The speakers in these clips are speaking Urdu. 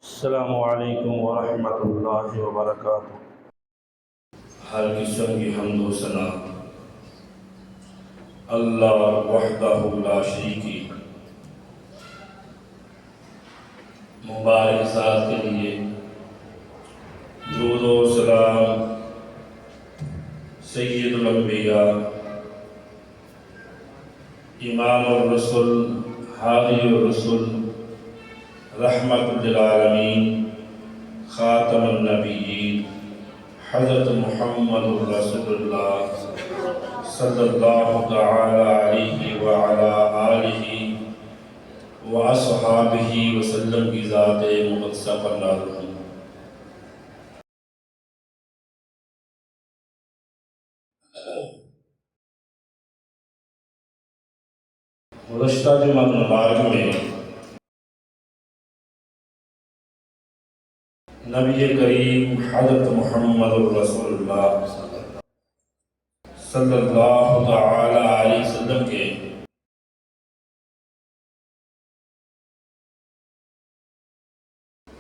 السلام علیکم ورحمۃ اللہ وبرکاتہ۔ ہر قسم کی حمد و ثنا اللہ وحدہ لا شریک، مبارک ذات کے لیے درود و سلام سید الانبیاء، امام الرسل، ہادی الرسل، رحمت للعالمین، خاتم النبیین، حضرت محمد رسول اللہ صلی اللہ تعالی علیہ وعلا آلہ واصحابہ وسلم کی ذات مقدسہ پر نازل ہوں۔ گزشتہ جمعہ مبارک میں نبی کریم حضرت محمد رسول اللہ صلی اللہ تعالی علیہ وسلم کے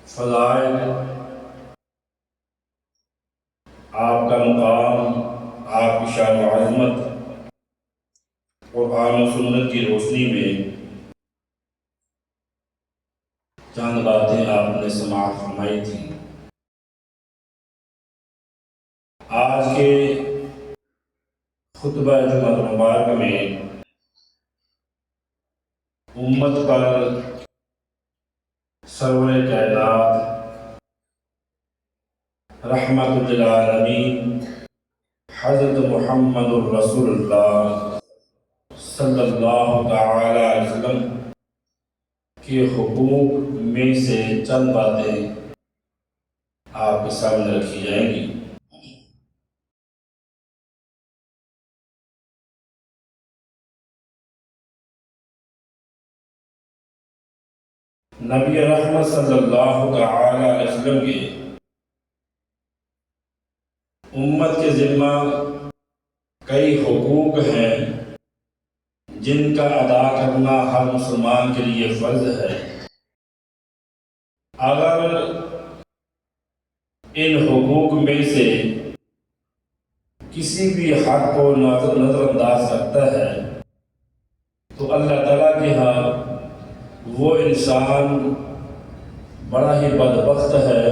فضائل، آپ کا مقام، آپ کی شان و عظمت قرآن و سنت کی روشنی میں چند باتیں آپ نے سماعت فرمائی تھی۔ آج کے خطبہ جمعہ مبارک میں امت پر سرور کائنات رحمت للعالمین حضرت محمد رسول اللہ صلی اللہ تعالی علیہ وسلم کے حقوق میں سے چند باتیں آپ کے سامنے رکھی جائیں گی۔ نبی رحمت صلی اللہ تعالی علیہ وسلم کے امت کے ذمہ کئی حقوق ہیں جن کا ادا کرنا ہر مسلمان کے لیے فرض ہے۔ اگر ان حقوق میں سے کسی بھی حق کو نظر انداز کرتا ہے تو اللہ تعالیٰ کے ہاں وہ انسان بڑا ہی بدبخت ہے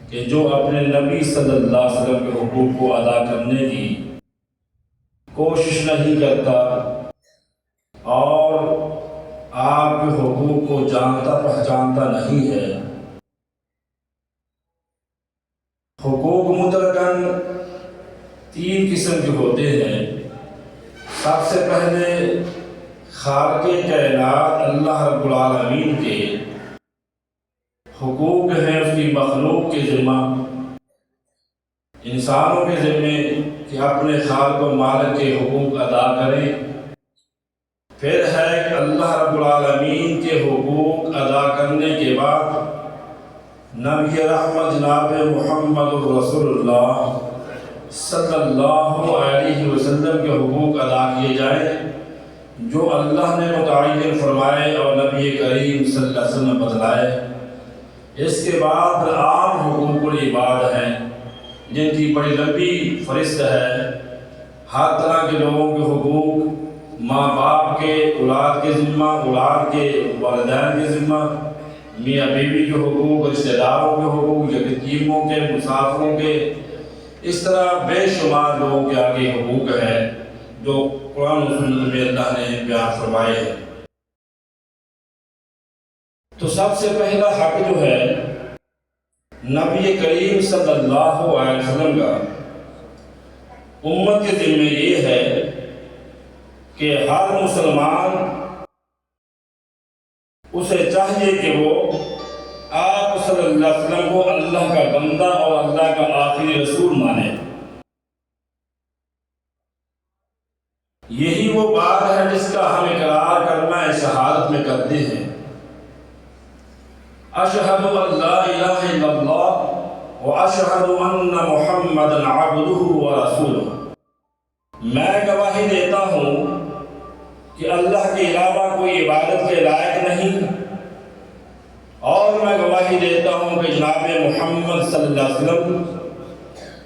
کہ جو اپنے نبی صلی اللہ علیہ وسلم کے حقوق کو ادا کرنے کی کوشش نہیں کرتا اور آپ کے حقوق کو جانتا پہچانتا نہیں ہے۔ حقوق مطلقاً تین قسم کے ہوتے ہیں۔ سب سے پہلے خالق کائنات اللہ رب العالمین کے حقوق ہیں اس کی مخلوق کے ذمہ، انسانوں کے ذمہ کہ اپنے خالق و مالک کے حقوق ادا کریں۔ پھر ہے کہ اللہ رب العالمین کے حقوق ادا کرنے کے بعد نبی رحمت جناب محمد رسول اللہ صلی اللہ علیہ وسلم کے حقوق ادا کیے جائیں جو اللہ نے متعین فرمائے اور نبی کریم صلی اللہ علیہ وسلم بتلائے۔ اس کے بعد عام حقوق العباد ہیں جن کی بڑی لمبی فہرست ہے۔ ہر طرح کے لوگوں کے حقوق، ماں باپ کے اولاد کے ذمہ، اولاد کے والدین کے ذمہ، میاں بیوی کے حقوق، رشتہ داروں کے حقوق، یتیموں کے، مسافروں کے، اس طرح بے شمار لوگوں کے آگے حقوق ہیں جو قرآن و سنت میں اللہ نے بیان فرمائے ہیں۔ تو سب سے پہلا حق جو ہے نبی کریم صلی اللہ علیہ وسلم کا امت کے ذمہ یہ ہے کہ ہر مسلمان اسے چاہیے کہ وہ آپ صلی اللہ علیہ وسلم کو اللہ کا بندہ اور اللہ کا آخری رسول مانے۔ یہی وہ بات ہے جس کا ہم اقرار کرنا شہادت میں کرتے ہیں۔ اشہد ان لا الہ الا اللہ واشہد ان محمدا عبدہ ورسولہ، میں گواہی دیتا ہوں کہ اللہ کے علاوہ کوئی عبادت کے لائق نہیں اور میں گواہی دیتا ہوں کہ جناب محمد صلی اللہ علیہ وسلم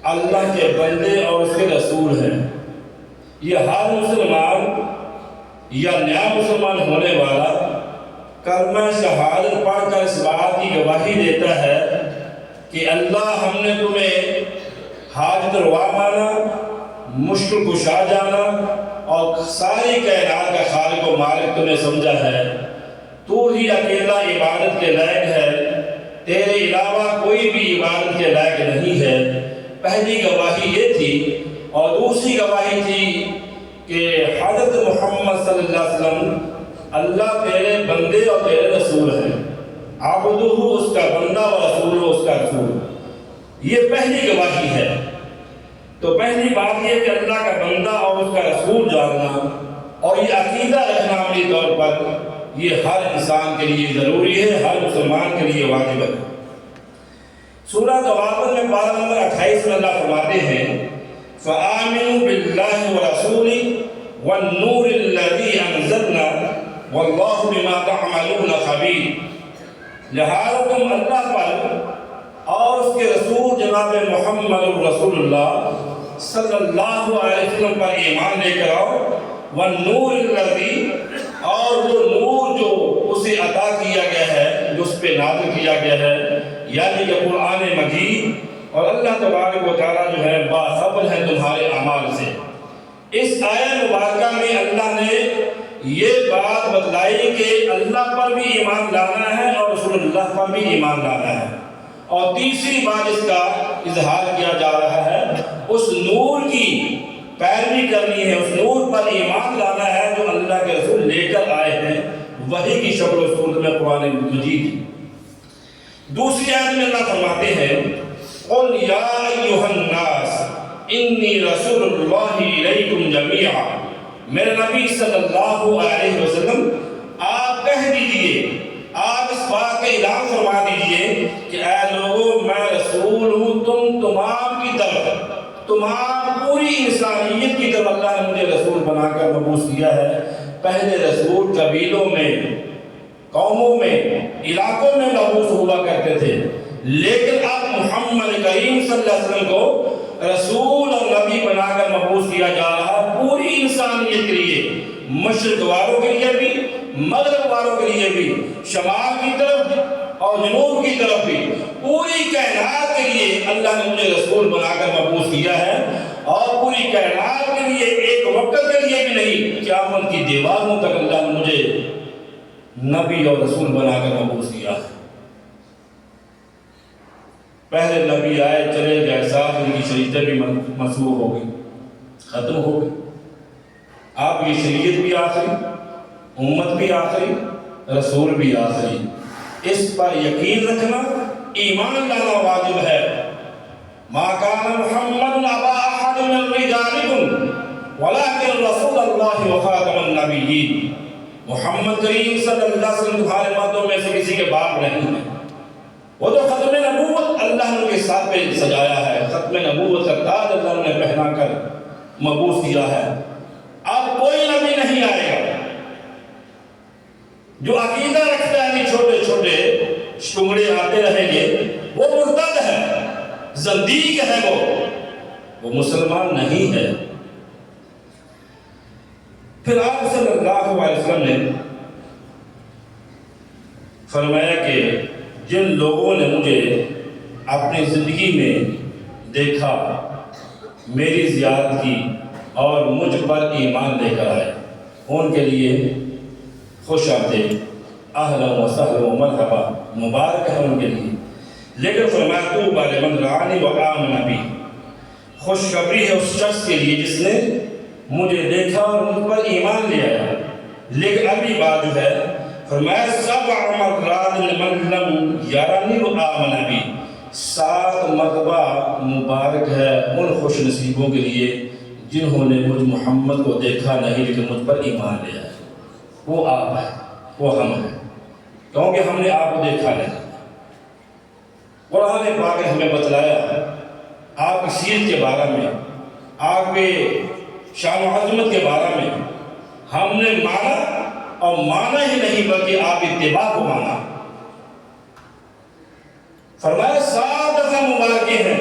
اللہ کے بندے اور اس کے رسول ہیں۔ یہ ہر مسلمان یا نیا مسلمان ہونے والا کلمہ شہادت پڑھ کر اس بات کی گواہی دیتا ہے کہ اللہ ہم نے تمہیں حاجت روا مانا، مشکل کشا جانا اور ساری کائنات کا خالق و مالک تمہیں سمجھا ہے، تو ہی اکیلا عبادت کے لائق ہے، تیرے علاوہ کوئی بھی عبادت کے لائق نہیں ہے۔ پہلی گواہی یہ تھی، اور دوسری گواہی تھی کہ حضرت محمد صلی اللہ علیہ وسلم اللہ تیرے بندے اور تیرے رسول ہیں، عبدہ اس کا بندہ اور رسول اس کا رسول۔ یہ پہلی گواہی ہے۔ تو پہلی بات یہ کہ اللہ کا بندہ اور اس کا رسول جاننا اور یہ عقیدہ رکھنا عملی طور پر یہ ہر انسان کے لیے ضروری ہے، ہر مسلمان کے لیے واجب ہے۔ سورہ تغابن میں پارہ نمبر 28 میں اللہ فرماتے ہیں فَآمِنُوا بِاللَّهِ وَرَسُولِهِ وَالنُّورِ الَّذِي أَنزَلْنَا وَاللَّهُ بِمَا تَعْمَلُونَ خَبِيرٌ۔ لہذا تم اللہ پر اور اس کے رسول جناب محمد رسول اللہ صلی اللہ علیہ وسلم پر ایمان لے کر آؤ، وَالنُّورِ الَّذِي اور وہ نور جو اسے عطا کیا گیا ہے، جو اس پہ نازل کیا گیا ہے، یعنی کہ قرآن مجید، اور اللہ تبارک و تعالیٰ جو ہے باخبر ہے تمہارے اعمال سے۔ اس آیہ مبارکہ میں اللہ نے یہ بات بتلائی کہ اللہ پر بھی ایمان لانا ہے اور رسول اللہ پر بھی ایمان لانا ہے، اور تیسری بات اس کا اظہار کیا جا رہا ہے اس نور کی پیروی کرنی ہے، اس نور پر ایمان لانا ہے جو اللہ کے رسول لے کر آئے ہیں، وحی کی شکل و صورت میں قرآن مجید۔ دوسری آیت میں اللہ فرماتے ہیں قُلْ يَا أَيُّهَا النَّاسِ إِنِّي رَسُولُ اللَّهِ إِلَيْكُمْ جَمِيعًا۔ میرے نبی صلی اللہ علیہ وسلم آپ کہہ دیجئے، آپ اس بات کا اعلان فرما دیجئے کہ اے لوگوں میں رسول ہوں تمام کی طرف، تمام پوری انسانیت کی طرف اللہ نے مجھے رسول بنا کر مبعوث کیا ہے۔ پہلے رسول قبیلوں میں، قوموں میں، علاقوں میں مبعوث ہوا کرتے تھے، لیکن اب محمد کریم صلی اللہ علیہ وسلم کو رسول اور نبی بنا کر مبعوث کیا جا رہا پوری انسانیت کے لیے، مشرق والوں کے لیے بھی، مغرب والوں کے لیے بھی، شمال کی طرف اور جنوب کی طرف بھی، پوری کائنات کے لیے اللہ نے مجھے رسول بنا کر مبعوث کیا ہے، اور پوری کائنات کے لیے ایک وقت کے لیے بھی نہیں، قیامت کی دیواروں تک اللہ نے مجھے نبی اور رسول بنا کر مبعوث کیا ہے۔ پہلے نبی آئے چلے گئے، ساتھ ان کی شریعتیں بھی منسوخ ہو گئی، ختم ہو گئی۔ آپ کی شریعت بھی آخری، امت بھی آخری، رسول بھی آخری۔ اس پر یقین رکھنا، ایمان لانا واجب ہے۔ ما کان محمد ابا احد من رجالکم ولکن رسول اللہ وخاتم النبیین۔ محمد کریم صلی اللہ علیہ وسلم تمہارے مردوں میں سے کسی کے باپ نہیں ہے، وہ تو ختم نبوت اللہ نے ان کے ساتھ پہ سجایا ہے، ختم نبوت کا تاج اللہ نے پہنا کر مبعوث کیا ہے۔ اب کوئی نبی نہیں آئے گا جو عقیدہ رکھتا ہے، چھوٹے چھوٹے شمڑے آتے رہیں گے، وہ مرتد ہے، زندیق ہے، وہ مسلمان نہیں ہے۔ پھر آپ صلی اللہ علیہ وسلم نے فرمایا کہ جن لوگوں نے مجھے اپنی زندگی میں دیکھا، میری زیارت کی اور مجھ پر ایمان لے کر آئے، ان کے لیے خوش آمدید، اہلا و سہلا و مرحبا، مبارک ہے ان کے لیے۔ لیکن فرمایا طوبی لمن رآنی وآمن بی، خوشخبری ہے اس شخص کے لیے جس نے مجھے دیکھا اور مجھ پر ایمان لے آیا۔ لیکن ابھی بات جو ہے فرمایا 7 مرات لمن لم یرنی وآمن بی، 7 مرتبہ مبارک ہے ان خوش نصیبوں کے لیے جنہوں نے مجھ محمد کو دیکھا نہیں لیکن مجھ پر ایمان لے آیا۔ وہ آپ ہے، وہ ہم ہیں، کیونکہ ہم نے آپ کو دیکھا نہیں۔ قرآن پاک نے ہمیں بتلایا آپ کی سیرت کے بارے میں، آپ کے شان و عظمت کے بارے میں، ہم نے مانا اور مانا ہی نہیں بلکہ آپ اتباع کو مانا۔ فرمایا 7 دفعہ مبارکیں ہیں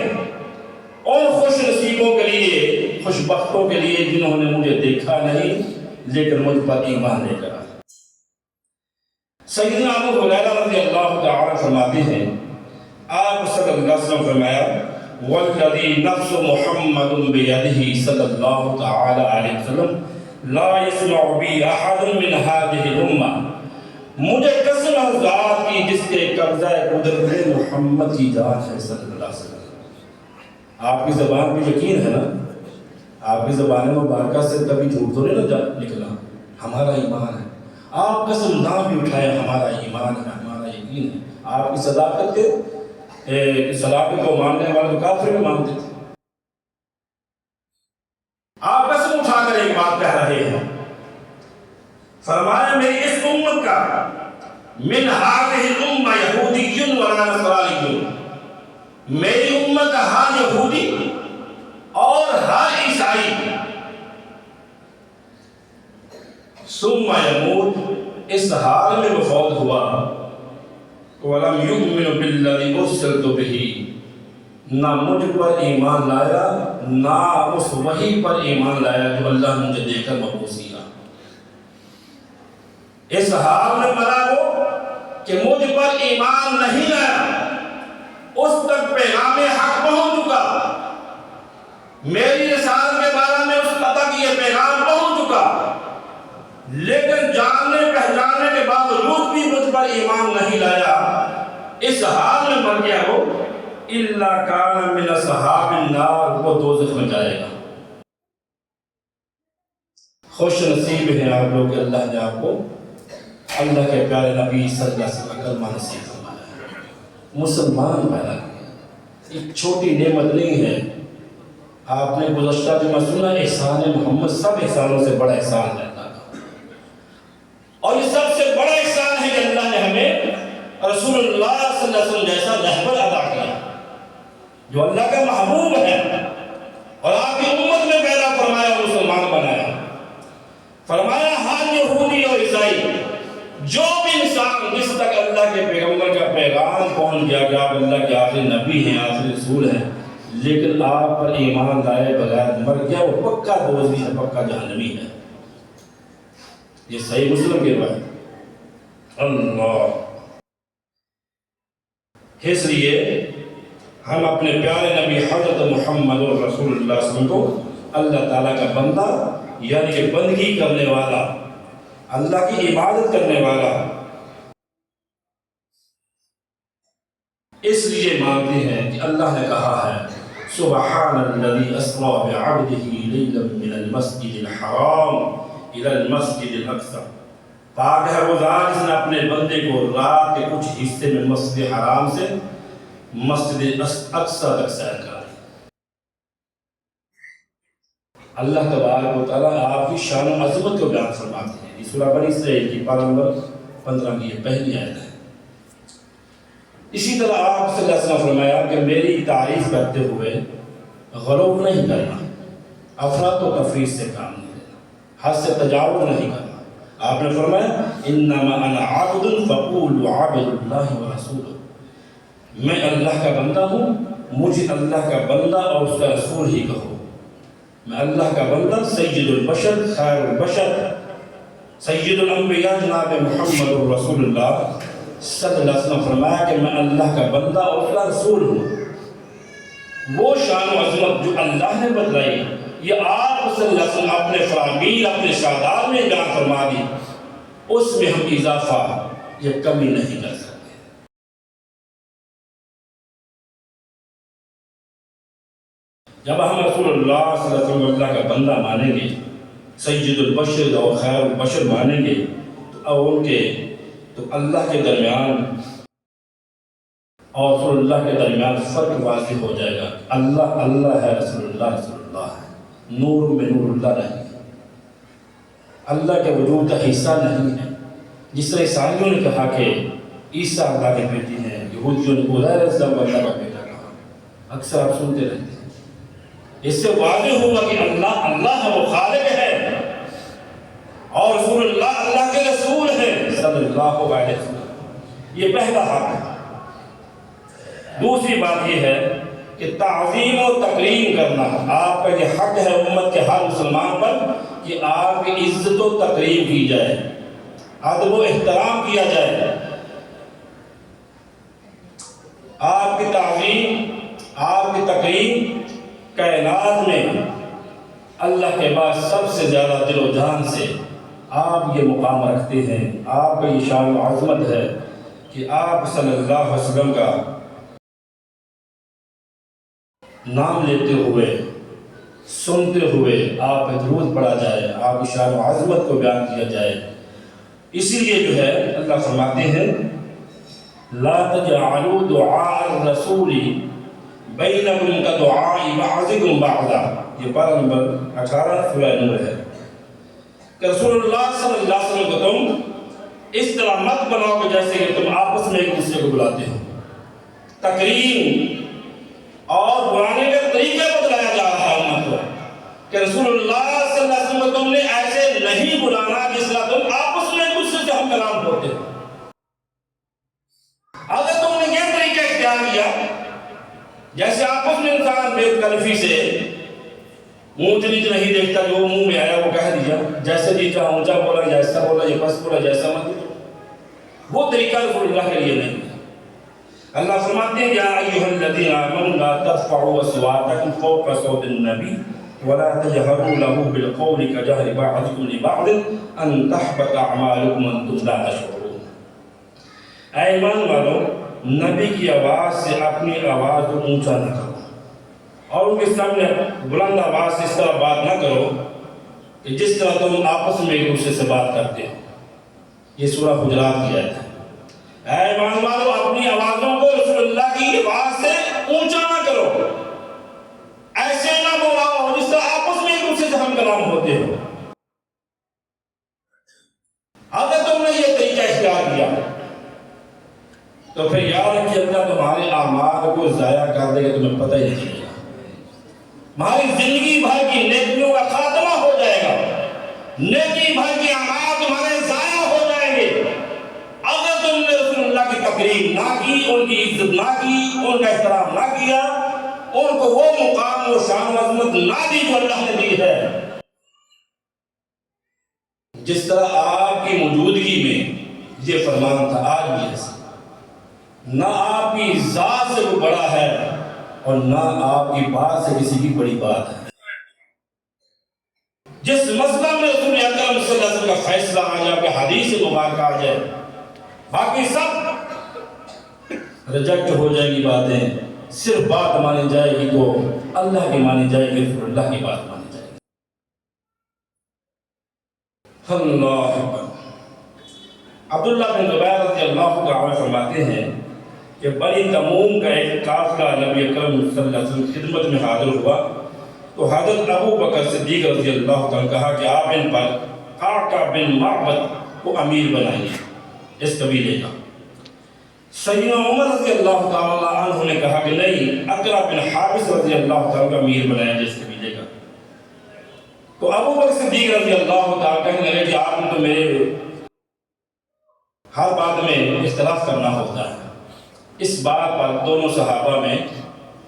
ان خوش نصیبوں کے لیے، خوش بختوں کے لیے جنہوں نے مجھے دیکھا نہیں لیکن مجھ پر ایمان لے کر آئے۔ سیدنا ابو ہریرہ رضی اللہ تعالیٰ فرماتے ہیں آپ صلی اللہ علیہ وسلم فرمایا والذی نفس محمد بیدہ صلی اللہ تعالیٰ علیہ وسلم لا یسمع بی احد من هذه الامہ، مجھے قسم ہے ذات کی جس کے قبضہ قدرت محمد کی جان ہے صلی اللہ علیہ وسلم۔ آپ کی زبان پہ یقین ہے نا، آپ کی زبان مبارکہ سے کبھی جھوٹ تو نہیں نکلا، ہمارا ایمان ہے۔ آپ قسم نہ بھی اٹھائے، ہمارا ایمان ہے، ہمارا یقین ہے۔ آپ کی صداقت کے صداقت کو ماننے والے کافر بھی مانتے تھے۔ آپ قسم اٹھا کر ایک بات کہہ رہے ہیں، فرمایا میری اس امت کا من هذه الامہ یہودی ولا نصرانی، میری امت کا ہر یہودی اور ہر عیسائی ثم یموت اس حال میں وفات ہوا ولم یؤمن بالذی ارسلت بہ، نہ مجھ پر ایمان لایا نہ اس وحی پر ایمان لایا جو اللہ نے مجھے دے کر مبعوث کیا۔ اس حال میں مرا وہ کہ مجھ پر ایمان نہیں لایا، اس تک پیغام حق پہنچ چکا، میری رسالت کے بارے میں اس تک یہ پیغام پہنچ چکا، لیکن جاننے پہچاننے کے باوجود بھی مجھ پر ایمان نہیں لایا، اس حال میں مر گیا وہ الا کان من اصحاب النار، وہ دوزخ میں جائے گا۔ خوش نصیب ہیں آپ لوگ کہ اللہ نے آپ کو اللہ کے پیارے نبی صلی اللہ علیہ وسلم کا کلمہ نصیب فرمایا ہے، مسلمان پیدا کیا۔ ایک چھوٹی نعمت نہیں ہے۔ آپ نے گزشتہ جمعہ سنا احسان محمد سب احسانوں سے بڑا احسان ہے اللہ کا، اور یہ سب سے بڑا احسان ہے کہ اللہ نے ہمیں رسول اللہ صلی اللہ علیہ وسلم جیسا رہبر عطا کیا جو اللہ کا محبوب ہے، اور آپ کی امت میں پیدا فرمایا اور مسلمان بنایا۔ فرمایا ہر یہودی اور عیسائی جو بھی انسان جس تک اللہ کے پیغمبر کا پیغام پہنچ گیا کہ آپ اللہ کے آخری نبی ہیں، آخری رسول ہیں، لیکن آپ پر ایمان لائے بغیر مر گیا، وہ پکا دوزخی ہے، پکا جہنمی ہے۔ یہ صحیح مسلم کی روایت۔ اللہ، اس لیے ہم اپنے پیارے نبی حضرت محمد رسول اللہ صلی اللہ علیہ وسلم کو اللہ تعالیٰ کا بندہ یعنی کہ بندگی کرنے والا، اللہ کی عبادت کرنے والا اس لیے مانتے ہیں کہ اللہ نے کہا ہے سبحان الذی اسری بعبدہ لیلا من المسجد الحرام الی المسجد الاقصی، پاک ہے وہ ذات جس نے اپنے بندے کو رات کے کچھ حصے میں مسجد حرام سے مسجد اقصی تک سیر کرا۔ اللہ تبارک و تعالیٰ آپ کی شان و عظمت کو بیان فرماتے ہیں۔ یہ سورہ بنی اسرائیل کی پارہ نمبر 15 کی یہ پہلی آیت ہے۔ اسی طرح آپ صلی اللہ علیہ وسلم فرمایا کہ میری تعریف کرتے ہوئے غلو نہیں کرنا، افراط و تفریط سے کام نہیں لینا، حد سے تجاوز نہیں کرنا۔ آپ نے فرمایا انما انا عبد فقولوا عبد اللہ ورسولہ، میں اللہ کا بندہ ہوں، مجھے اللہ کا بندہ اور اس کا رسول ہی کہو۔ میں اللہ کا بندہ سید البشر خیر البشر سید الانبیاء جناب محمد رسول اللہ صلی اللہ علیہ وسلم فرمایا کہ میں اللہ کا بندہ اور اس کا رسول ہوں۔ وہ شان و عظمت جو اللہ نے بتلائی یہ آپ صلی اللہ علیہ وسلم اپنے فرامین اپنے شہادات میں بیان فرما دی، اس میں ہم اضافہ یا کمی نہیں کر سکتے۔ جب ہم رسول اللہ صلی اللہ علیہ وسلم اللہ کا بندہ مانیں گے، سید البشر اور خیر البشر مانیں گے تو ان کے تو اللہ کے درمیان اور رسول اللہ کے درمیان فرق واضح ہو جائے گا۔ اللہ اللہ ہے، رسول اللہ ہے، نور میں نور اللہ نہیں ہے، اللہ کے وجود کا حصہ نہیں ہے۔ جس طرح عیسائیوں نے کہا کہ عیسیٰ اللہ کے بیٹے ہیں، یہودیوں نے عزیر السلام اللہ کا بیٹا کہا، اکثر آپ سنتے رہتے ہیں۔ اس سے واضح ہوا کہ اللہ اللہ وہ خالق ہے اور رسول اللہ اللہ کے رسول ہیں صلی اللہ علیہ وسلم۔ یہ پہلا حق ہے۔ دوسری بات یہ ہے کہ تعظیم و تکریم کرنا، آپ کا یہ حق ہے امت کے ہر مسلمان پر کہ آپ کی عزت و تکریم کی جائے، ادب و احترام کیا جائے۔ آپ کی تعظیم، آپ کی تکریم کائنات میں اللہ کے بعد سب سے زیادہ دل و جان سے آپ یہ مقام رکھتے ہیں۔ آپ کا یہ شان و عظمت ہے کہ آپ صلی اللہ علیہ وسلم کا نام لیتے ہوئے، سنتے ہوئے آپ پہ درود پڑھا جائے، آپ کی شان و عظمت کو بیان کیا جائے۔ اسی لیے جو ہے اللہ فرماتے ہیں لا تجعلوا دعاء الرسول بینکم کدعاء بعضکم بعضا، یہ پارہ نمبر 18 سورہ نور ہے کہ رسول اللہ صلی اللہ علیہ وسلم کو تم اس طرح مت بناؤ کہ جیسے کہ تم آپس میں ایک دوسرے کو بلاتے ہو۔ تکریم اور بلانے کا طریقہ بتلایا جا رہا ہے امت کو کہ رسول اللہ صلی اللہ علیہ وسلم کو تم نے ایسے نہیں بلانا جس طرح تم آپس میں ایک دوسرے سے ہم کلام ہوتے ہو۔ اگر تم نے یہ طریقہ اختیار کیا جیسے آپس میں انسان بے تکلفی سے اونچ نیچ نہیں دیکھتا، جو منہ میں آیا وہ کہہ دیا، جیسے جی چاہا اونچا بولا، جیسا بولا یہ پس بولا، جیسا مت بولا، وہ طریقہ رسول اللہ کے لیے نہیں ہے۔ اللہ فرماتے ہیں یا ایھا الذین آمنوا لا ترفعوا اصواتکم فوق صوت النبی ولا تجهروا له بالقول كجهر بعضكم لبعض ان تحبط اعمالكم وانتم لا تشعرون۔ اے ایمان والو، نبی کی آواز سے اپنی آواز کو اونچا نہ کرو اور ان کے سامنے بلند آواز سے اس طرح بات نہ کرو کہ جس طرح تم آپس میں ایک دوسرے سے بات کرتے ہو۔ یہ سورہ حجرات کی آیت ہے۔ اے ایمان والو، اپنی آوازوں کو رسول اللہ کی آواز سے اونچا نہ کرو، ایسے نہ بلاؤ جس طرح آپس میں ایک دوسرے سے ہم کلام ہوتے ہو۔ اگر تم نے یہ طریقہ اختیار کیا تو پھر یاد رکھیے اللہ تمہارے اعمال کو ضائع کر دے گا، تمہیں پتہ ہی نہیں چلے گا۔ ہماری زندگی بھر کی نیکیوں کا خاتمہ ہو جائے گا، نیکی بھر کے اعمال تمہارے ضائع ہو جائیں گے اگر تم نے رسول اللہ کی تکریم نہ کی، ان کی عزت نہ کی، ان کا احترام نہ کیا، ان کو وہ مقام و شان و عظمت نہ دی جو اللہ نے دی ہے۔ جس طرح آپ کی موجودگی میں یہ فرمان تھا، آج بھی ایسا نہ آپ کی ذات سے کوئی بڑا ہے اور نہ آپ کی بات سے کسی کی بڑی بات ہے۔ جس مسئلہ میں رسول اکرم صلی اللہ علیہ وسلم کا فیصلہ آ جائے، آپ کے حدیث مبارکہ آ جائے، باقی سب ریجیکٹ ہو جائے گی باتیں، صرف بات مانی جائے گی تو اللہ کی مانی جائے گی، رسول اللہ کی بات مانی جائے گی۔ اللہ اکبر۔ عبداللہ بن زبیر رضی اللہ عنہ فرماتے ہیں کہ بنی تموم کا ایک قافلہ نبی اکرم صلی اللہ علیہ وسلم کی خدمت میں حاضر ہوا تو حضرت ابو بکر صدیق رضی اللہ عنہ کہا کہ آپ ان پر قعقع بن معبد کو امیر بنائیے اس قبیلے کا۔ سیدنا عمر رضی اللہ تعالیٰ عنہ نے کہا کہ نہیں، اقرع بن حابس رضی اللہ تعالیٰ کا امیر بنایا جائے اس قبیلے کا۔ تو ابو بکر صدیق رضی اللہ تعالیٰ کہنے لگے کہ آپ نے تو میرے ہر بات میں اختلاف کرنا ہوتا ہے۔ اس بات پر دونوں صحابہ میں،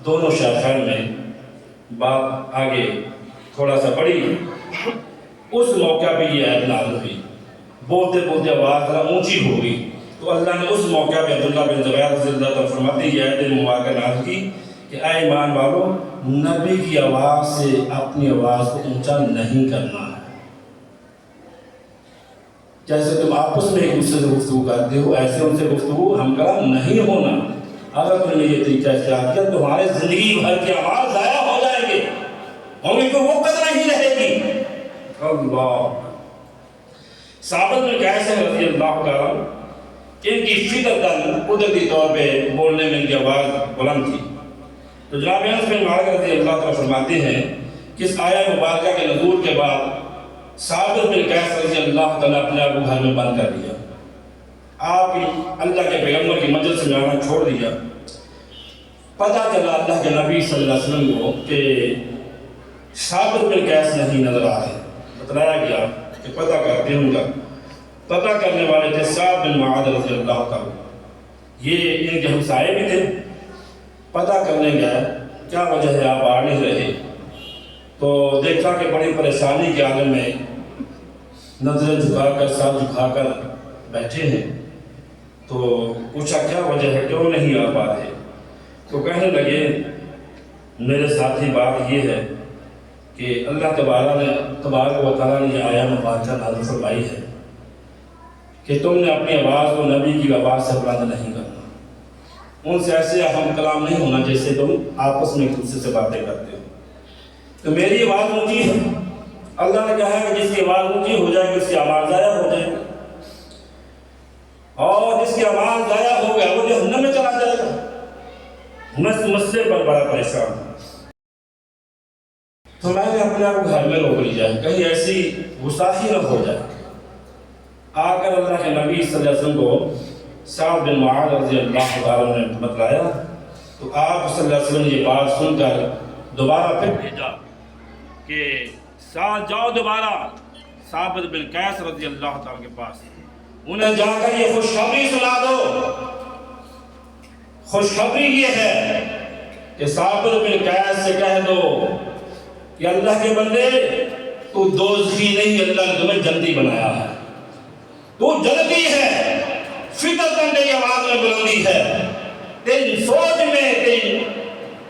دونوں شیخین میں بات آگے تھوڑا سا بڑی۔ اس موقع پہ یہ آیت نازل ہوئی، بولتے بولتے آواز ذرا اونچی ہو گئی تو اللہ نے اس موقع پہ عبداللہ بن زبیر رضی اللہ عنہ فرماتے یہ آیت مبارکہ نازل کی کہ اے ایمان والو، نبی کی آواز سے اپنی آواز کو اونچا نہیں کرنا ہے۔ جیسے تم آپس میں ایک دوسرے سے گفتگو کرتے ہو، ایسے ان سے گفتگو ہم کلام نہیں ہونا۔ اگر تم نے یہ طریقہ اختیار کیا تو تمہارے زندگی بھر کے اعمال ضائع ہو جائیں گے، ان کی کوئی وقت نہیں رہے گی۔ اللہ ثابت بن قیس رضی اللہ تعالیٰ ان کی فطرتاً قدرتی طور پہ بولنے میں ان کی آواز بلند تھی، تو جناب انس بن مالک رضی اللہ تعالیٰ فرماتے ہیں کہ اس آیہ مبارکہ کے نزول کے بعد ثابت بن قیس رضی اللہ تعالیٰ اپنے آپ کو گھر میں بند کر دیا، آپ اللہ کے پیغمبر کی مجلس میں آنا چھوڑ دیا۔ پتہ چلا اللہ کے نبی صلی اللہ علیہ وسلم کو کہ ثابت بن قیس نہیں نظر آ رہے، بتلایا گیا کہ پتہ کرتے ہوں گا۔ پتہ کرنے والے تھے سعد بن معاذ رضی اللہ تعالیٰ، یہ ان کے ہمسائے بھی تھے پتہ کرنے گئے کیا وجہ ہے آپ آ نہیں رہے، تو دیکھا کہ بڑی پریشانی کے عالم میں نظریں جھکا کر سر جھکا کر بیٹھے ہیں۔ تو پوچھا کیا وجہ ہے، کیوں نہیں آ پا رہے؟ تو کہنے لگے میرے ساتھی بات یہ ہے کہ اللہ تبارک و تعالیٰ نے یہ آیہ مبارکہ نازل فرمائی ہے کہ تم نے اپنی آواز کو نبی کی آواز سے بلند نہیں کرنا، ان سے ایسے ہم کلام نہیں ہونا جیسے تم آپس میں ایک دوسرے سے باتیں کرتے ہو۔ تو میری آواز اونچی ہے، اللہ نے کہا ہے کہ جس کی آواز اونچی ہو جائے گی اس کی آواز ضائع ہو جائے گی، اور جس کی آواز ضائع ہو گیا وہ جہنم میں چلا جائے گا۔ میں اس مسئلے پر بڑا پریشان ہوں، تو میں نے اپنے آپ کو گھر میں روک لیا ہے کہیں ایسی گستاخی نہ ہو جائے۔ آ کر اللہ کے نبی صلی اللہ علیہ وسلم کو سعد بن معاذ رضی اللہ عنہ نے بتلایا، تو آپ صلی اللہ علیہ وسلم یہ بات سن کر دوبارہ پھر بھیجا کہ سعد جاؤ دوبارہ ثابت بن قیس رضی اللہ تعالیٰ کے پاس، انہیں جا کر یہ خوشخبری سنا دو۔ خوشخبری یہ ہے کہ ثابت بن قیس سے کہہ دو کہ اللہ کے بندے تو دوزخی نہیں، اللہ نے تمہیں جنتی بنایا ہے، تو جنتی ہے، فطرتاً تیری آواز میں بلندی ہے، تیری سوچ میں تیری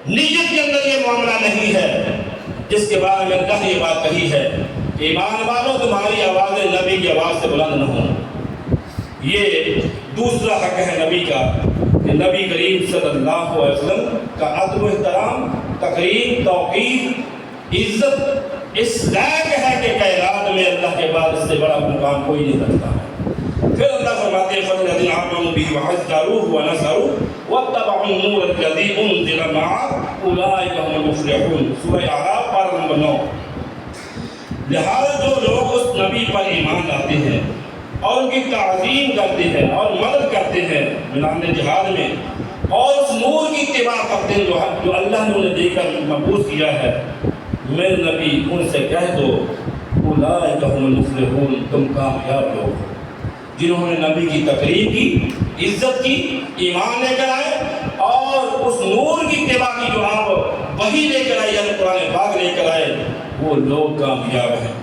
نیت کے اندر یہ معاملہ نہیں ہے جس کے بارے میں اللہ نے یہ بات کہی ہے کہ ایمان والوں تمہاری آوازیں نبی کی آواز سے بلند نہ ہوں۔ یہ دوسرا حق ہے نبی کا کہ نبی کریم صلی اللہ علیہ وسلم کا ادب و احترام، تقریم، توقیر، عزت اس لائق ہے کہ کائنات میں اللہ کے بعد اس سے بڑا مقام کوئی نہیں رکھتا ہے۔ پھر اللہ فرماتے ہیں فَالَّذِينَ آمَنُوا بِهِ وَعَزَّرُوهُ وَنَصَرُوهُ وَاتَّبَعُوا النُّورَ الَّذِي أُنزِلَ مَعَهُ أُولَٰئِكَ هُمُ الْمُفْلِحُونَ۔ سورہ اعراف پارہ نمبر 9۔ لہذا جو لوگ اس نبی پر ایمان لاتے ہیں اور ان کی تعظیم کرتے ہیں اور مدد کرتے ہیں میدان جہاد میں، اور اس نور کی اتباع کرتے ہیں جو اللہ نے انہیں دے کر مبعوث کیا ہے، میرے نبی ان سے کہہ دو اولئک هم المفلحون، تم کامیاب لوگ ہو جنہوں نے نبی کی تقریم کی، عزت کی، ایمان لے کر آئے اور اس نور کی اتباع کی جو آپ وحی لے کر آئے یعنی قرآن پاک لے کر آئے، وہ لوگ کامیاب ہیں۔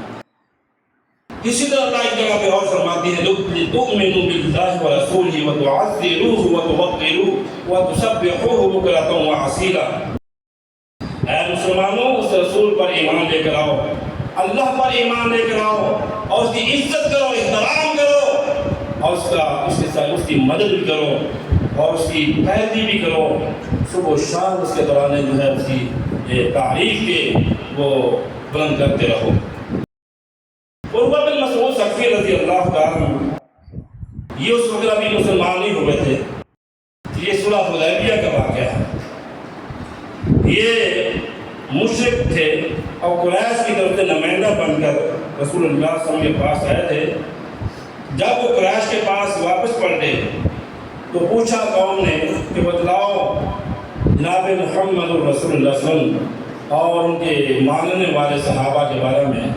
اسی طرح اللہ ایک جگہ پہ اور فرماتی ہے لِتُؤْمِنُوا بِاللَّهِ وَرَسُولِهِ وَتُعَزِّرُوهُ وَتُوَقِّرُوهُ وَتُسَبِّحُوهُ بُكْرَةً وَأَصِيلًا۔ اے مسلمانوں اس رسول پر ایمان لے کر آؤ، اللہ پر ایمان لے کر آؤ اور اس کی عزت کرو، احترام کرو، اور اس کے ساتھ اس کی مدد بھی کرو اور اس کی پیروی بھی کرو، صبح و شام اس کے دوران جو ہے اس کی تعریف کے وہ بلند کرتے رہو۔ عروہ بن مسعود ثقفی رضی اللہ تعالیٰ عنہ یہ اس وقت ابھی مسلمان نہیں ہوئے تھے، یہ صلح حدیبیہ کا واقعہ ہے۔ یہ مشرک تھے اور قریش کی طرف سے نمائندہ بن کر رسول اللہ صلی اللہ علیہ وسلم کے پاس آئے تھے۔ جب وہ قریش کے پاس واپس پلٹے تو پوچھا قوم نے کہ بتلاؤ جناب محمد رسول اللہ صلی اللہ علیہ وسلم اور ان کے ماننے والے صحابہ کے بارے میں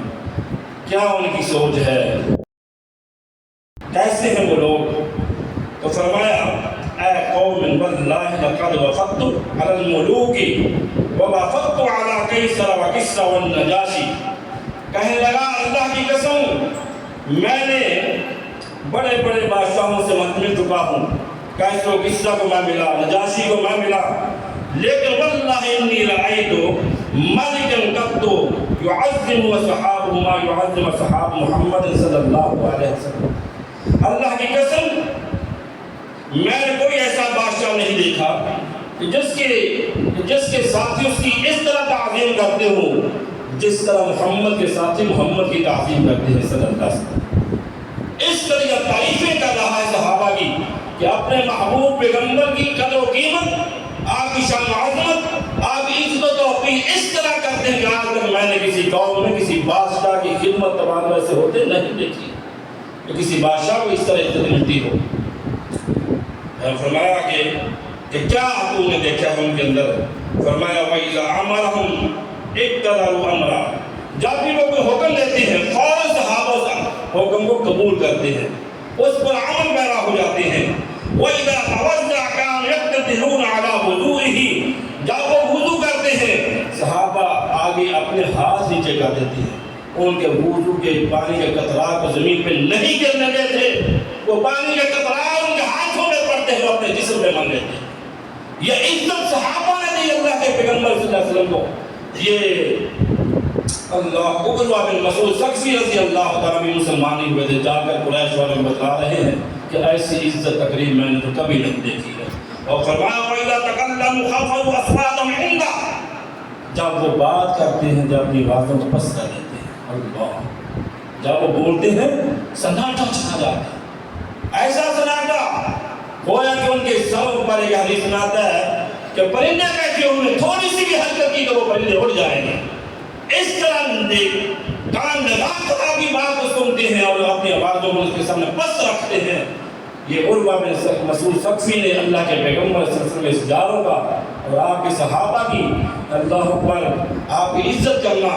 کیا ان کی سوچ ہے، کیسے ہیں وہ لوگ؟ تو فرمایا اے قوم واللہ لقد وفدت علی الملوک ووافقت علی قیصر وکسری والنجاشی۔ کہنے لگا اللہ کی قسم میں نے بڑے بڑے بادشاہوں سے مل چکا ہوں، قیصر و کسری کو میں ملا، نجاشی کو میں ملا، لیکن واللہ انی رأیت ملکا قط یعظم صحابہ ما یعظم صحاب محمد صلی اللہ علیہ وسلم۔ اللہ کی قسم میں نے کوئی ایسا بادشاہ نہیں دیکھا کہ جس کے ساتھی اس کی اس طرح تعظیم کرتے ہوں جس طرح محمد کے ساتھی محمد کی تعظیم کرتے ہیں صلی اللہ علیہ وسلم۔ اس طرح تعریفیں کر رہا ہے صحابہ کی کہ اپنے محبوب پیغمبر کی قدر و قیمت، آپ کی شان و عظمت، آپ کی عزت و توقیر اس طرح کرتے ہیں کہ آج تک میں نے کسی قوم میں کسی بادشاہ کی خدمت تبادلہ سے ہوتے نہیں دیکھی کہ کسی بادشاہ کو اس طرح عزت ملتی ہو۔ فرمایا کہ کیا تو نے دیکھا ہے ان کے اندر؟ فرمایا وَإِذَا عَمَرَهُمْ اِقْتَدَرُوا أَمْرًا، جب بھی وہ کوئی حکم دیتے ہیں فوراً صحابہ حکم کو قبول کرتے ہیں، اس پر عمل پیرا ہو جاتے ہیں۔ وَإِذَا تَوَزَّعَ كَانُوا یقتلون علی وضوئہ، جب وہ وضو کرتے ہیں صحابہ آگے اپنے ہاتھ نیچے کر دیتے ہیں، ان کے وضو کے پانی کے قطرات کو زمین پہ نہیں گرنے دیتے، وہ پانی کے قطرات ان کے ہاتھوں میں پڑتے ہیں، وہ اپنے جسم پہ مانگ لیتے ہیں۔ یہ عزت صحابہ نے دی اللہ کے پیغمبر صلی اللہ علیہ وسلم کو۔ یہ اللہ عروہ بن مسعود ثقفی رضی اللہ تعالیٰ عنہ مسلمان نہیں ہوئے تھے، جا کر قریش والے بتا رہے ہیں کہ ایسی عزت تقریب میں نے تو کبھی نہیں دیکھی ہے، اور فرمایا وَإِذَا تَكَلَّمُوا خَفَضُوا أَصْوَاتَهُمْ عِندَهُ، جب وہ بات کرتے ہیں جب اپنی باتوں کو پست کر دیتے ہیں، اللہ جب وہ بولتے ہیں سناٹا چھا جاتا ہے، ایسا سناٹا گویا کہ ان کے سر پر ایک حدیث سناتا ہے کہ پرندے بیٹھے ہوئے تھوڑی سی بھی حرکت کی تو وہ پرندے اڑ جائیں گے، اس طرح کان لگا کر آپ کی بات کو سنتے ہیں اور اپنی آوازوں کو اس کے سامنے پست رکھتے ہیں۔ یہ عروہ بن مسعود ثقفی نے اللہ کے پیغمبر صلی اللہ علیہ وسلم کے سجاروں کا اور آپ کے صحابہ کی اللہ اکبر آپ کی عزت کرنا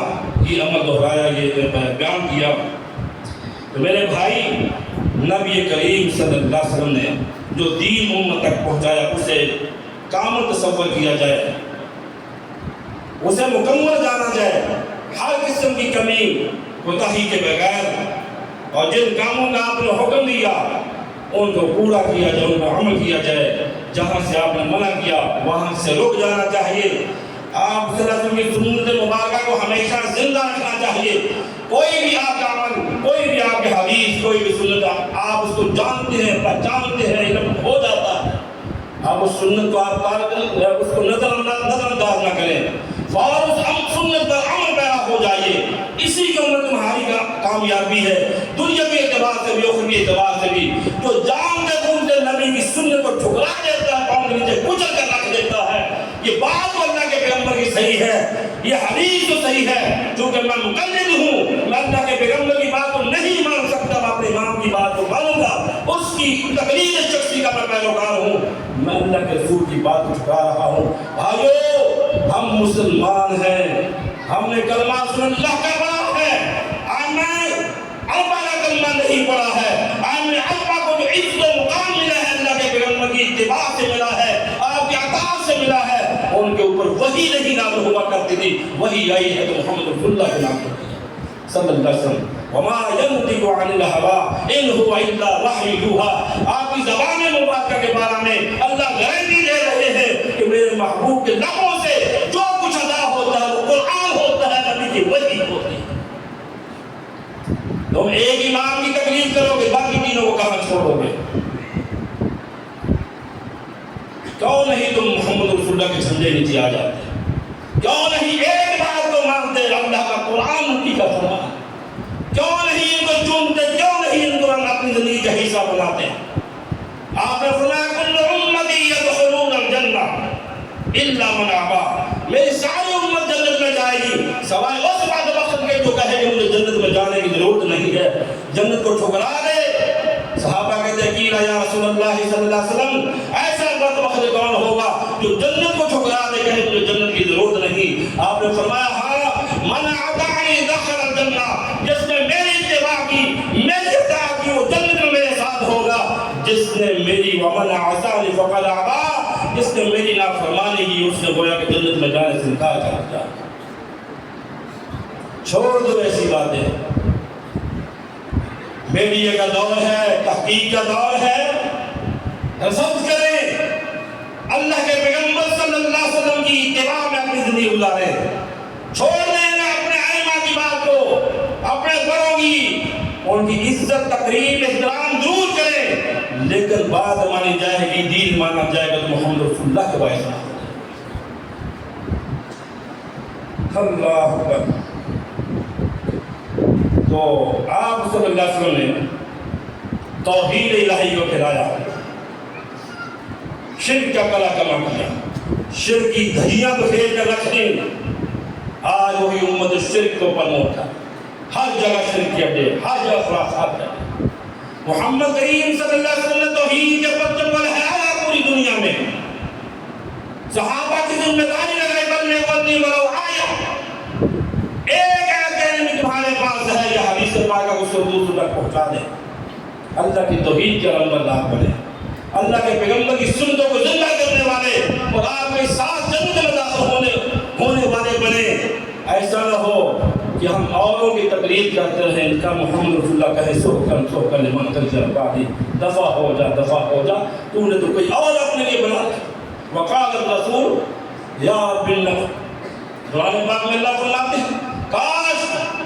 یہ عمل دہرایا، یہ بیان کیا۔ تو میرے بھائی، نبی کریم صلی اللہ علیہ وسلم نے جو دین امت تک پہنچایا اسے کامل تصور کیا جائے، اسے مکمل جانا جائے، ہر قسم کی کمی کوتاہی کے بغیر، اور جن کاموں کا آپ نے حکم دیا ان کو پورا کیا جائے، ان پر عمل کیا جائے، جہاں سے آپ نے منع کیا وہاں سے رک جانا چاہیے۔ آپ صلی اللہ علیہ وسلم کی سنت مبارکہ کو ہمیشہ زندہ رکھنا چاہیے۔ کوئی بھی آپ کا عمل، کوئی بھی آپ کے حدیث، کوئی بھی سنت آپ اس کو جانتے ہیں، پہچانتے ہیں، علم ہو جاتا ہے، آپ اس سنت کو آپ اس کو نظر انداز نہ کریں، فوراً اس سنت پر عمل پیرا ہو جائیے۔ اسی کے عمر تمہاری کامیابی ہے، دنیاوی اعتبار سے بھی اخروی اعتبار سے بھی۔ جو جانتے بوجھتے نبی کی سنت کو ٹھکرا دیتا ہے، پاؤں کے نیچے کچل کر رکھ دیتا ہے، یہ بات تو اللہ کے پیغمبر کی صحیح ہے، یہ حدیث تو صحیح ہے، چونکہ میں مقلد ہوں، میں اللہ کے پیغمبر کی بات کو نہیں مان سکتا، میں اپنے امام کی بات کو مانوں گا، اس کی تقلید شخصی کا میں پیروکار ہوں، میں اللہ کے رسول کی بات کو ٹھکرا رہا ہوں۔ بھائیو، ہم مسلمان ہیں، ہم نے کلمہ رسول اللہ کا پڑھا ہے، آج میں اربع کا کلمہ نہیں پڑھا ہے، آج میں اربع کو جو عزت و مقام ملا ہے اللہ کے پیغمبر کی اتباع سے ملا ہے، آپ کی اطاعت سے ملا ہے، ان کے اوپر وحی نہیں نازل ہوا کرتی تھی، وحی آئی ہے تو محمد رسول اللہ کے نام پر صلی اللہ علیہ وسلم۔ وما ينطق عن الهوى ان هو الا وحی یوحی، آپ کی زبان مبارکہ کے بارے میں اللہ گارنٹی دے رہے ہیں کہ میرے محبوب کے لبوں سے جو کچھ ادا ہوتا ہے وہ قرآن ہوتا ہے، نبی کی وحی ہوتی ہے۔ تم ایک امام کی تقلید کرو گے، باقی تینوں کو کہاں چھوڑو گے؟ کیوں نہیں تم محمد رسول اللہ کے جھنڈے نیچے آ جاتے؟ کیوں نہیں ایک بات کو مانتے اللہ کا قرآن نبی کا فرمان؟ کیوں نہیں ان کو چومتے؟ کیوں نہیں ان کو اپنی زندگی کا حصہ بناتے؟ آپ نے فرمایا کل امتی یدخلون الجنہ الا من ابی، میری ساری امت جنت میں جائے گی سوائے اس بات وقت کے جو کہے کہ مجھے جنت میں جانے کی ضرورت نہیں ہے، جنت کو ٹھکرا دے۔ صحابہ کہتے ہیں کہ یا رسول اللہ صلی اللہ علیہ وسلم، ایسا وقت کون ہوگا جو جنت کو ٹھکرا دے کہے مجھے جنت کی ضرورت نہیں؟ آپ نے فرمایا ہاں، من اطاعنی دخل الجنہ، جس نے میری اتباع کی، میری اطاعت کی، وہ جنت میں میرے ساتھ ہوگا، جس نے میری ومن عصانی فقد ابی، جس نے میری نافرمانی کی اس نے گویا کہ جنت میں جانے سے انکار کر دیا۔ چھوڑ دو ایسی باتیں، میڈیا کا دور ہے، تحقیق کا دور ہے، رسم کریں، اللہ کے پیغمبر صلی اللہ علیہ وسلم کی اتباع میں اپنی زندگی گزاریں، چھوڑ دیں اپنے ائمہ کی بات کو، اپنے بڑوں کی، ان کی عزت تقریب احترام ضرور کریں، لیکن بات مانی جائے گی، دین مانا جائے گا تو محمد رسول اللہ کے باعث نہ اللہ اکبر۔ تو آپ صلی اللہ علیہ وسلم نے توحید الہی کو پھیلایا، شرک کا کلا کما کیا، شرک کی دھجیاں تو پھیر کر رکھ دیں۔ آج وہی امت شرک کو پرموٹ ہے، ہر جگہ شرک کے اڈے، ہر جگہ خرافات ہے۔ محمد کریم صلی اللہ علیہ وسلم نے توحید کے پرچم کو لہرایا پوری دنیا میں، صحابہ کی ذمہ داری لگائی بلنے والنی ولو آیا، ایک ایک تمہارے پاس ہے یہ حدیث پاکہ کو دوسروں تک پہنچا دیں، اللہ کی توحید کے علم بردار بنے۔ اللہ کے پیغمبر کی سنتوں کو زندہ کرنے والے اور آپ کے ساتھ جنت میں داخل ہونے والے بنے۔ ایسا نہ ہو کہ ہم اوروں کی تقلید کرتے رہیں، ان کا محمد رسول اللہ کہے سو کر لمن کر جربادی، دفع ہو جا، تو نے تو کوئی اور اپنے لیے بنا۔ وقال الرسول یا رب قرآن پاک میں اللہ فرماتے ہیں کاش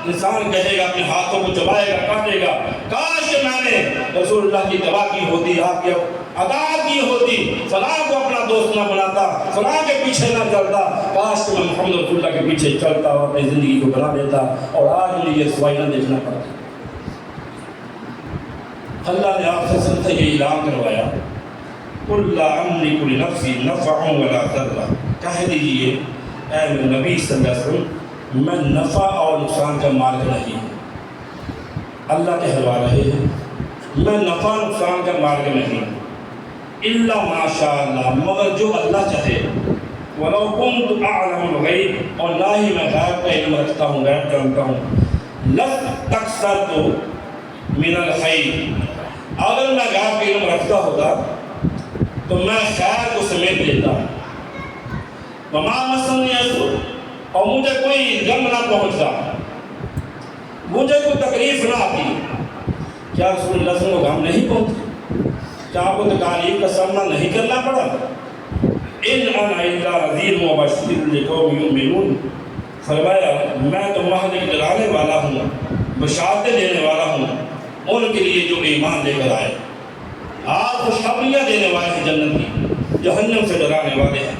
انسان کہے گا، اپنے ہاتھوں کو چبائے گا، کاٹے گا، کاش کہ میں نے رسول اللہ کی اتباع کی ہوتی، آپ کی اطاعت کی ہوتی، فلاں کو اپنا دوست نہ بناتا، فلاں کے پیچھے نہ چلتا، کاش کہ میں محمد رسول اللہ کے پیچھے چلتا اور اپنی زندگی کو بنا دیتا اور آج مجھے یہ رسوائی نہ دیکھنا پڑتا۔ اللہ نے آپ سے یہ اعلان کروایا قُلْ لَا أَمْلِكُ لِنَفْسِي نَفْعًا وَلَا ضَرًّا، کہہ دیجئے اے میرے نبی صلی اللہ علیہ وسلم، میں نفع اور نقصان کا مالک نہیں ہوں۔ اللہ کہلوا رہے ہیں میں نفع نقصان کا مالک نہیں ہوں، الا ما شاء اللہ، مگر جو اللہ چاہے، وَلَوْ كُنْتُ أَعْلَمُ الْغَيْبَ، اور نہ ہی میں غیب کا علم رکھتا ہوں، غیب جانتا ہوں، لَسْتَكْثَرْتُ مِنَ الْخَيْرِ، اگر میں غیب کا علم رکھتا ہوتا تو میں خیر کو سمیٹ لیتا۔ وَمَا مَسَّنِيَ السُّوءُ، اور مجھے کوئی غم نہ پہنچتا، مجھے کوئی تکلیف نہ آتی۔ کیا رسول اللہ صلی اللہ علیہ وسلم کو غم نہیں پہنچتی؟ کیا آپ کو تکالیف کا سامنا نہیں کرنا پڑا؟ ان انا الا نذیر وبشیر لقوم یؤمنون، فرمایا میں تو محض ایک ڈرانے والا ہوں، بشارتیں دینے والا ہوں ان کے لیے جو ایمان لے کر آئے۔ آپ خوشخبریاں دینے والے ہیں جنت کی، جہنم سے ڈرانے والے ہیں۔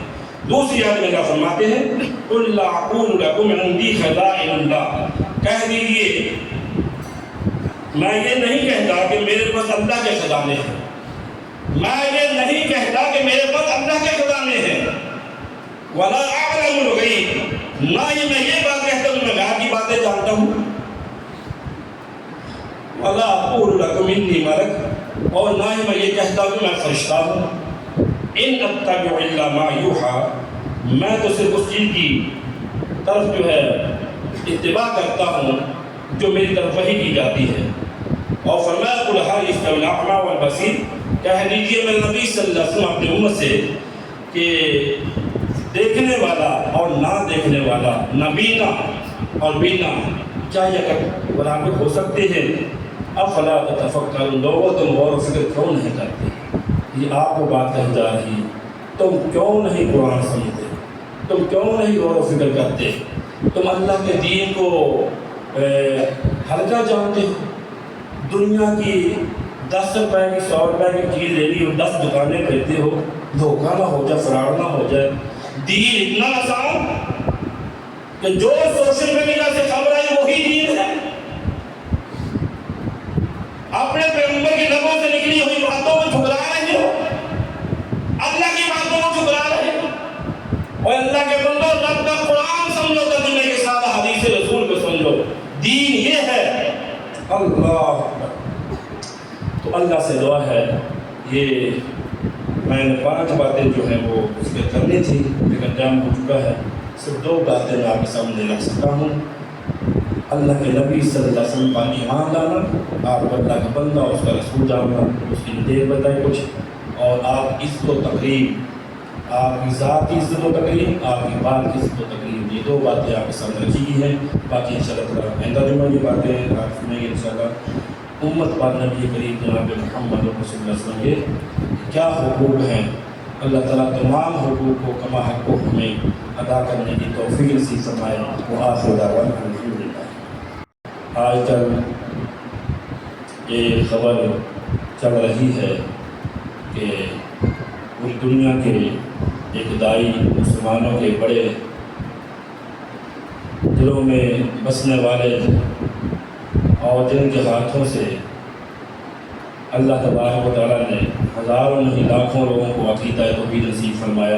دوسری آیت میں اللہ فرماتے ہیں قُلْ لَا أَقُولُ لَكُمْ عِنْدِي خَزَائِنُ اللَّهِ، کہہ دیجئے میں یہ نہیں کہتا کہ میرے پاس اللہ کے خزانے ہیں، میں یہ نہیں کہتا کہ میرے پاس اللہ کے خزانے ہیں، وَلَا أَعْلَمُ الْغَيْبَ، نہ ہی میں یہ بات کہتا ہوں میں غیب کی باتیں جانتا ہوں، وَلَا أَقُولُ لَكُمْ إِنِّي مَلَكٌ، اور نہ ہی میں یہ کہتا ہوں کہ میں فرشتہ ہوں، ان اتبع الا ما یوحى، میں تو صرف اس چیز کی طرف جو ہے اتباع کرتا ہوں جو میری طرف وحی کی جاتی ہے۔ اور فرمایا قل هل يستوي الاعمى والبصير، کہہ دیجیے میں نبی صلی اللہ علیہ وسلم اپنی امت سے کہ دیکھنے والا اور نہ دیکھنے والا، نبینا اور بینا، کیا یہ برابر ہو سکتے ہیں؟ افلا تتفکرون، لوگوں تم غور و فکر کیوں نہیں کرتے؟ یہ آپ کو بات کہی جا رہی ہے، تم کیوں نہیں قرآن سمجھتے، تم کیوں نہیں غور و فکر کرتے؟ تم اللہ کے دین کو ہلکا جانتے ہو، دنیا کی 10 روپے کی 100 روپے کی چیز لینی ہو 10 دکانیں پھرتے ہو، دھوکہ نہ ہو جائے، فراڈ نہ ہو جائے۔ دین اتنا آسان کہ جو سوشل میڈیا سے خبر آئی وہی دین ہے، اپنے پیغمبر کی لبوں سے نکلی ہوئی باتوں کو ٹھکرا رہے ہو، اللہ کی باتوں کو ٹھکرا رہے ہو، اور اللہ کے بندوں رب کا قرآن سمجھو، ترجمے کے ساتھ حدیث رسول کو سمجھو، دین یہ ہے۔ اللہ تو اللہ سے دعا ہے، یہ میں نے 5 باتیں جو ہیں وہ ذکر کرنی تھی لیکن ٹائم ہو چکا ہے، صرف 2 باتیں میں آپ کے سامنے رکھ سکتا ہوں۔ اللہ کے نبی صلی اللہ علیہ وسلم پر ایمان لانا، آپ کو اللہ کا بندہ اور اس کا رسول جاننا، اس کی ڈیٹیل بتائیں کچھ، اور آپ عزت و تقریب، آپ کی ذات کی عزت و تقریب، آپ کی بات کی عزت و تقریب، یہ 2 باتیں آپ کے سامنے رکھی گئی ہیں۔ باقی انشاءاللہ تعالیٰ آئندہ جمعہ یہ باتیں آپ سنیں گے انشاءاللہ۔ امت پر نبی کریم جناب محمد رسول اللہ صلی اللہ علیہ وسلم کے کیا حقوق ہیں، اللہ تعالیٰ تمام حقوق کو کما حق ہمیں ادا کرنے کی توفیق نصیب فرمائے۔ وآخر دعوانا الحمدللہ۔ آج کل یہ خبر چل رہی ہے کہ پوری دنیا کے ایک دائی مسلمانوں کے بڑے دلوں میں بسنے والے اور جن کے ہاتھوں سے اللہ تبارک و تعالیٰ نے ہزاروں نہیں لاکھوں لوگوں کو عقیدہ توحید نصیب فرمایا۔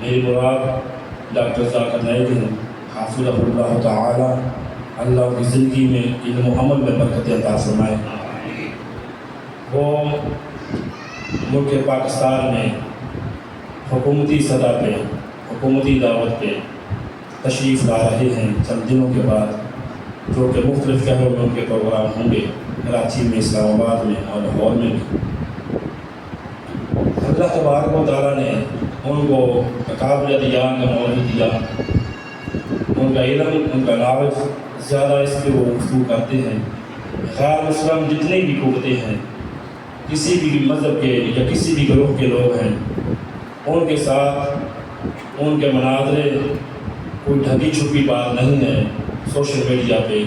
میری مراد ڈاکٹر ذاکر نائک حافظہ اللہ تعالی، اللہ کی زندگی میں علم و عمل میں برکت عطا فرمائے۔ وہ ملک پاکستان میں حکومتی سطح پہ، حکومتی دعوت پہ تشریف لا رہے ہیں چند دنوں کے بعد، جو کہ مختلف شہروں میں ان کے پروگرام ہوں گے، کراچی میں، اسلام آباد میں اور لاہور میں بھی۔ اللہ تبارک و تعالیٰ نے ان کو قابل دیان کا موضوع دیا، ان کا علم، ان کا نالج زیادہ اس پہ وہ گفتگو کرتے ہیں۔ غیر مسلم جتنے بھی قوتیں ہیں، کسی بھی مذہب کے یا کسی بھی گروہ کے لوگ ہیں، ان کے ساتھ ان کے مناظرے کوئی ڈھکی چھپی بات نہیں ہے، سوشل میڈیا پہ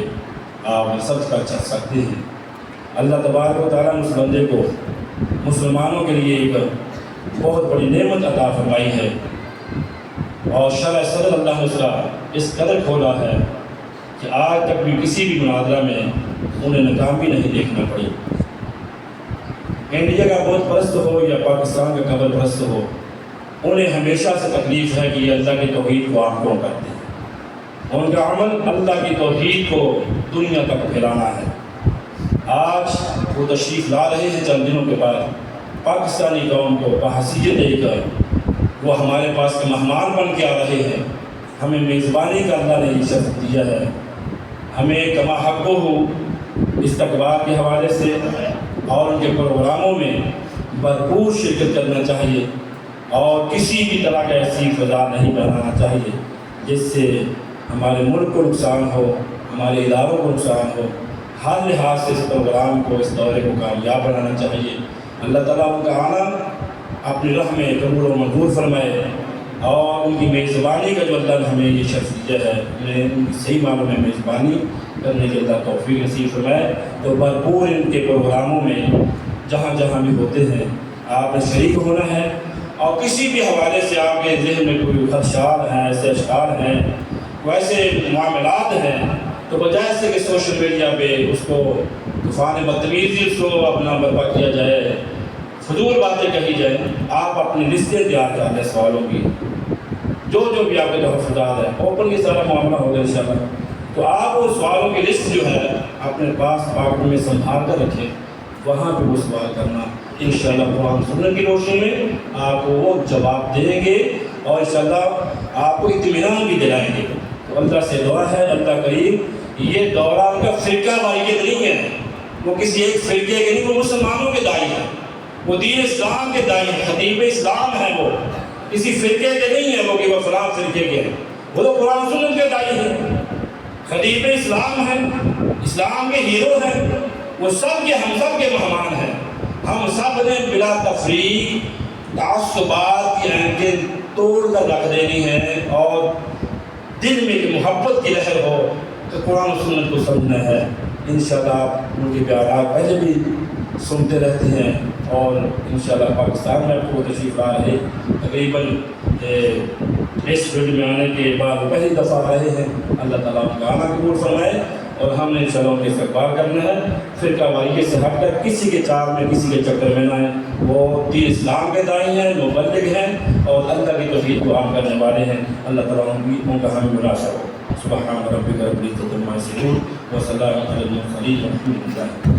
آپ سرچ کر سکتے ہیں۔ اللہ تبارک و تعالیٰ نے اس بندے کو مسلمانوں کے لیے ایک بہت بڑی نعمت عطا فرمائی ہے، اور شرح صدر اللہ نے اس کا اس قدر کھولا ہے کہ آج تک بھی کسی بھی مناظرہ میں انہیں ناکامی نہیں دیکھنا پڑی۔ انڈیا کا بت پرست ہو یا پاکستان کا قبر پرست ہو، انہیں ہمیشہ سے تکلیف ہے کہ یہ اللہ کی توحید کو عام کیوں کرتے ہیں۔ ان کا عمل اللہ کی توحید کو دنیا تک پھیلانا ہے۔ آج وہ تشریف لا رہے ہیں چند دنوں کے بعد، پاکستانی قوم کو بحیثیت دے کر وہ ہمارے پاس کے مہمان بن کے آ رہے ہیں۔ ہمیں میزبانی کا اللہ نے یہ شرف دیا ہے، ہمیں کما حق ہو استقبال کے حوالے سے اور ان کے پروگراموں میں بھرپور شرکت کرنا چاہیے، اور کسی بھی طرح کا ایسی فضا نہیں بنانا چاہیے جس سے ہمارے ملک کو نقصان ہو، ہمارے اداروں کو نقصان ہو۔ ہر لحاظ سے اس پروگرام کو، اس دورے کو کامیاب بنانا چاہیے۔ اللہ تعالیٰ ان کا آنا اپنی راہ میں قبول و منظور فرمائے، اور ان کی میزبانی کا جو اللہ نے ہمیں یہ شرف دیا ہے، انہیں ان کی صحیح معنوں میں میزبانی کرنے کے اللہ توفیق نصیب فرمائے۔ تو بھرپور ان کے پروگراموں میں جہاں جہاں بھی ہوتے ہیں آپ نے شریک ہونا ہے، اور کسی بھی حوالے سے آپ کے ذہن میں کوئی خدشات ہیں، ایسے اشکار ہیں، کوئی ایسے معاملات ہیں، تو بجائے سے کہ سوشل میڈیا پہ اس کو طوفان بدتمیزی اس کو اپنا برپا کیا جائے، فضول باتیں کہی جائیں، آپ اپنی لسٹیں تیار کر لیں سوالوں کی، جو بھی آپ کے تحفظات ہیں، اوپن یہ سارا معاملہ ہوگا انشاءاللہ۔ تو آپ وہ سوالوں کی لسٹ جو ہے اپنے پاس پاک میں سنبھال کر رکھیں، وہاں پہ وہ سوال کرنا، انشاءاللہ قرآن سننے کی روشنی میں آپ کو وہ جواب دیں گے، اور انشاءاللہ آپ کو اطمینان بھی دلائیں گے۔ تو اللہ سے دعا ہے، اللہ کریم یہ دورہ ان کا فرقہ واریت نہیں ہے، وہ کسی ایک فرقے کے نہیں، وہ مسلمانوں کے داعی ہیں، وہ دین اسلام کے داعی ہیں، خطیب اسلام ہیں، وہ کسی فرقے کے نہیں ہیں، وہ کہ وہ فلاں فرقے کے ہیں، وہ تو قرآن سنت کے داعی ہیں، خطیب اسلام ہیں، اسلام کے ہیرو ہیں، وہ سب کے ہم سب کے مہمان ہیں۔ ہم سب نے بلا تفریق تعصبات کی اینٹیں توڑ کر رکھ دینی ہے، اور دل میں ایک محبت کی لہر ہو تو قرآن و سنت کو سمجھنا ہے۔ انشاءاللہ آپ ان کے بیانات پہلے بھی سنتے رہتے ہیں، اور انشاءاللہ پاکستان میں آپ کو تشریف لا رہے، تقریباً اس فیلڈ میں آنے کے بعد پہلی دفعہ آ رہے ہیں۔ اللہ تعالیٰ ان کا آنا قبول فرمائے، اور ہم نے انشاءاللہ ان کے استقبال کرنا ہے۔ فرقہ واریت سے ہٹ کر کسی کے چار میں، کسی کے چکر میں نہ آئیں، وہ دین اسلام کے داعی ہیں، مبلغ ہیں، اور اللہ کی توحید کو عام کرنے والے ہیں۔ اللہ تعالیٰ ان کا ہمیں مناسب ہو۔ سبحان ربک رب العزۃ عما یصفون وسلام علی المرسلین والحمد للہ۔